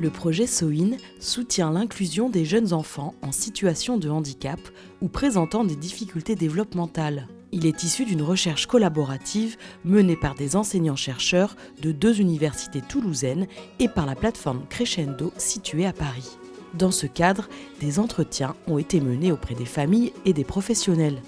Le projet SOIN soutient l'inclusion des jeunes enfants en situation de handicap ou présentant des difficultés développementales. Il est issu d'une recherche collaborative menée par des enseignants-chercheurs de 2 universités toulousaines et par la plateforme Crescendo située à Paris. Dans ce cadre, des entretiens ont été menés auprès des familles et des professionnels.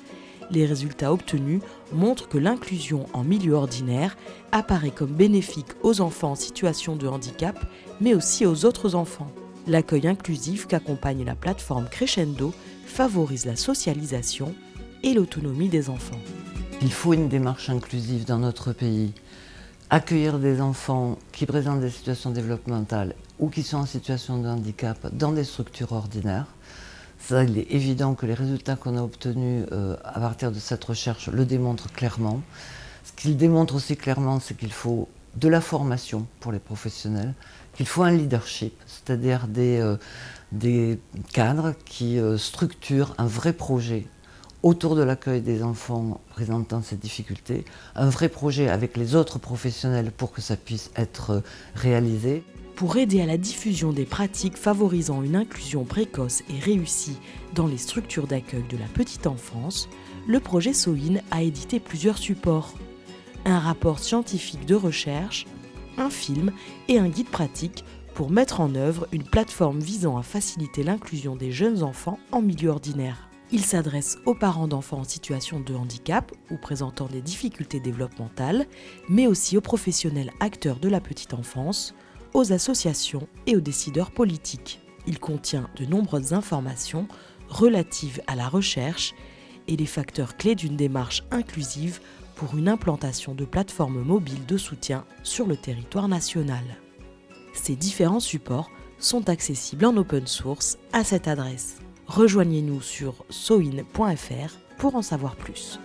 Les résultats obtenus montrent que l'inclusion en milieu ordinaire apparaît comme bénéfique aux enfants en situation de handicap, mais aussi aux autres enfants. L'accueil inclusif qu'accompagne la plateforme Crescendo favorise la socialisation et l'autonomie des enfants. Il faut une démarche inclusive dans notre pays. Accueillir des enfants qui présentent des situations développementales ou qui sont en situation de handicap dans des structures ordinaires. Ça, il est évident que les résultats qu'on a obtenus à partir de cette recherche le démontrent clairement. Ce qu'il démontre aussi clairement, c'est qu'il faut de la formation pour les professionnels, qu'il faut un leadership, c'est-à-dire des cadres qui structurent un vrai projet autour de l'accueil des enfants présentant ces difficultés, un vrai projet avec les autres professionnels pour que ça puisse être réalisé. Pour aider à la diffusion des pratiques favorisant une inclusion précoce et réussie dans les structures d'accueil de la petite enfance, le projet SOIN a édité plusieurs supports. Un rapport scientifique de recherche, un film et un guide pratique pour mettre en œuvre une plateforme visant à faciliter l'inclusion des jeunes enfants en milieu ordinaire. Il s'adresse aux parents d'enfants en situation de handicap ou présentant des difficultés développementales, mais aussi aux professionnels acteurs de la petite enfance, aux associations et aux décideurs politiques. Il contient de nombreuses informations relatives à la recherche et les facteurs clés d'une démarche inclusive pour une implantation de plateformes mobiles de soutien sur le territoire national. Ces différents supports sont accessibles en open source à cette adresse. Rejoignez-nous sur soin.fr pour en savoir plus.